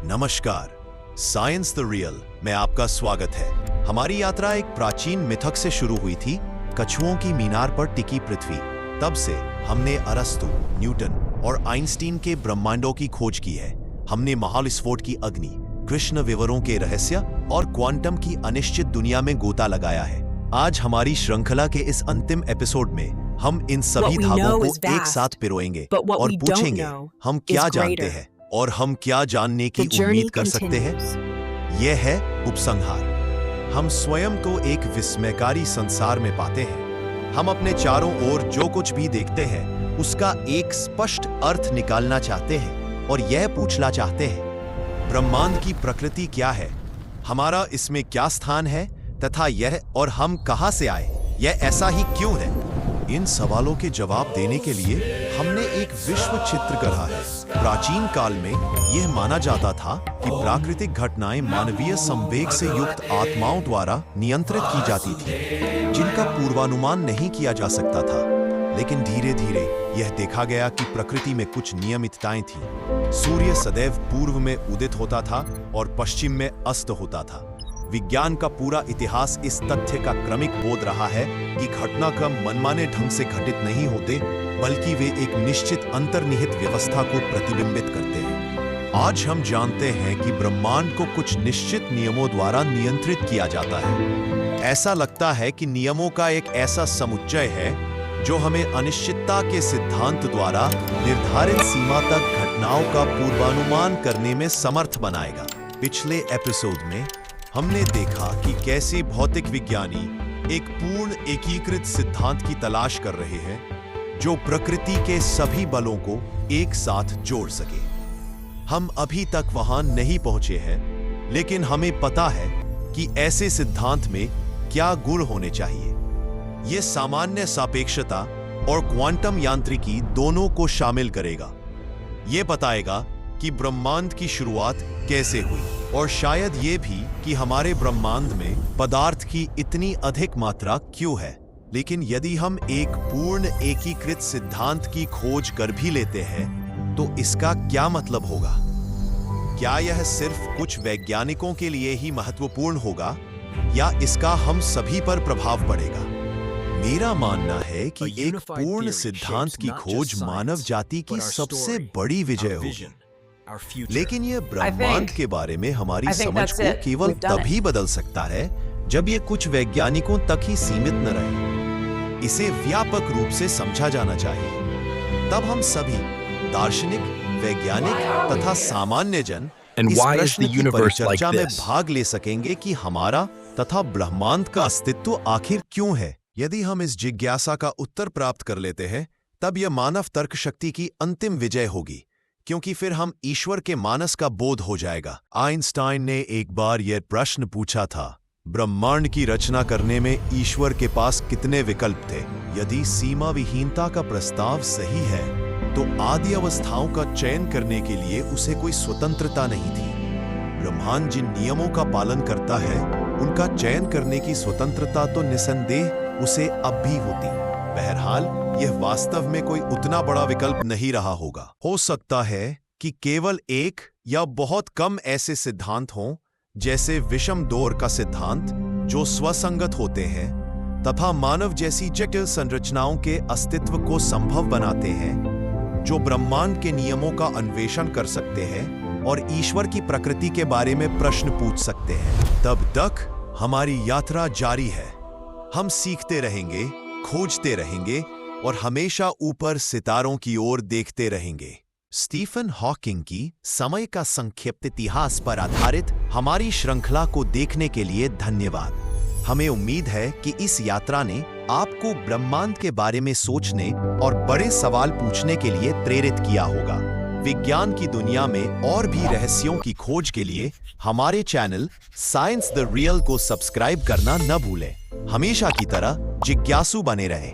नमस्कार, science the real में आपका स्वागत है। हमारी यात्रा एक प्राचीन मिथक से शुरू हुई थी, कछुओं की मीनार पर टिकी पृथ्वी। तब से हमने अरस्तु, न्यूटन और आइंस्टीन के ब्रह्मांडों की खोज की है। हमने महाविस्फोट की अग्नि, कृष्ण विवरों के रहस्य और क्वांटम की अनिश्चित दुनिया में गोता लगाया है। आज हमारी श्रृंखला के इस अंतिम एपिसोड में हम इन सभी धागों को एक साथ पिरोएंगे और पूछेंगे, हम क्या जानते हैं और हम क्या जानने की उम्मीद कर सकते हैं। यह है उपसंहार। हम स्वयं को एक विस्मयकारी संसार में पाते हैं। हम अपने चारों ओर जो कुछ भी देखते हैं उसका एक स्पष्ट अर्थ निकालना चाहते हैं और यह पूछना चाहते हैं, ब्रह्मांड की प्रकृति क्या है, हमारा इसमें क्या स्थान है तथा यह और हम कहां से आए, यह ऐसा ही क्यों है। इन सवालों के जवाब देने के लिए हमने एक विश्व चित्र गढ़ा है। प्राचीन काल में यह माना जाता था कि प्राकृतिक घटनाएं मानवीय संवेग से युक्त आत्माओं द्वारा नियंत्रित की जाती थी, जिनका पूर्वानुमान नहीं किया जा सकता था। लेकिन धीरे धीरे यह देखा गया कि प्रकृति में कुछ नियमितताएं थीं। सूर्य सदैव पूर्व में उदित होता था और पश्चिम में अस्त होता था। विज्ञान का पूरा इतिहास इस तथ्य का क्रमिक बोध रहा है कि घटनाक्रम मनमाने ढंग से घटित नहीं होते, बल्कि वे एक निश्चित अंतर्निहित व्यवस्था को प्रतिबिंबित करते हैं। आज हम जानते हैं कि ब्रह्मांड को कुछ निश्चित नियमों द्वारा नियंत्रित किया जाता है। ऐसा लगता है कि नियमों का एक ऐसा समुच्चय है जो हमें अनिश्चितता के सिद्धांत द्वारा निर्धारित सीमा तक घटनाओं का पूर्वानुमान करने में समर्थ बनाएगा। पिछले एपिसोड में हमने देखा कि कैसे भौतिक विज्ञानी एक पूर्ण एकीकृत सिद्धांत की तलाश कर रहे हैं जो प्रकृति के सभी बलों को एक साथ जोड़ सके। हम अभी तक वहां नहीं पहुंचे हैं, लेकिन हमें पता है कि ऐसे सिद्धांत में क्या गुण होने चाहिए। यह सामान्य सापेक्षता और क्वांटम यांत्रिकी दोनों को शामिल करेगा। यह बताएगा कि ब्रह्मांड की शुरुआत कैसे हुई और शायद ये भी कि हमारे ब्रह्मांड में पदार्थ की इतनी अधिक मात्रा क्यों है। लेकिन यदि हम एक पूर्ण एकीकृत सिद्धांत की खोज कर भी लेते हैं तो इसका क्या मतलब होगा? क्या यह सिर्फ कुछ वैज्ञानिकों के लिए ही महत्वपूर्ण होगा या इसका हम सभी पर प्रभाव पड़ेगा? मेरा मानना है कि एक पूर्ण सिद्धांत की खोज मानव जाति की सबसे बड़ी विजय होगी। लेकिन यह ब्रह्मांड के बारे में हमारी समझ को केवल तभी बदल सकता है जब यह कुछ वैज्ञानिकों तक ही सीमित न रहे। इसे व्यापक रूप से समझा जाना चाहिए। तब हम सभी दार्शनिक, वैज्ञानिक तथा सामान्य जन इस प्रश्न की परिचर्चा में भाग ले सकेंगे कि हमारा तथा ब्रह्मांड का अस्तित्व आखिर क्यों है। यदि हम इस जिज्ञासा का उत्तर प्राप्त कर लेते हैं तब यह मानव तर्क शक्ति की अंतिम विजय होगी, क्योंकि फिर हम ईश्वर के मानस का बोध हो जाएगा। आइंस्टाइन ने एक बार यह प्रश्न पूछा था, ब्रह्मांड की रचना करने में ईश्वर के पास कितने विकल्प थे? यदि सीमा विहीनता का प्रस्ताव सही है तो आदि अवस्थाओं का चयन करने के लिए उसे कोई स्वतंत्रता नहीं थी। ब्रह्मांड जिन नियमों का पालन करता है उनका चयन करने की स्वतंत्रता तो निसंदेह उसे अब भी होती। बहरहाल यह वास्तव में कोई उतना बड़ा विकल्प नहीं रहा होगा। हो सकता है कि केवल एक या बहुत कम ऐसे सिद्धांत हों, जैसे विषम दौर का सिद्धांत, जो स्वसंगत होते हैं तथा मानव जैसी जटिल संरचनाओं के अस्तित्व को संभव बनाते हैं, जो ब्रह्मांड के नियमों का अन्वेषण कर सकते हैं और ईश्वर की प्रकृति के बारे में प्रश्न पूछ सकते हैं। तब तक हमारी यात्रा जारी है। हम सीखते रहेंगे, खोजते रहेंगे और हमेशा ऊपर सितारों की ओर देखते रहेंगे। स्टीफन हॉकिंग की समय का संक्षिप्त इतिहास पर आधारित हमारी श्रृंखला को देखने के लिए धन्यवाद। हमें उम्मीद है कि इस यात्रा ने आपको ब्रह्मांड के बारे में सोचने और बड़े सवाल पूछने के लिए प्रेरित किया होगा। विज्ञान की दुनिया में और भी रहस्यों की खोज के लिए हमारे चैनल साइंस द रियल को सब्सक्राइब करना न भूलें। हमेशा की तरह जिज्ञासु बने रहें।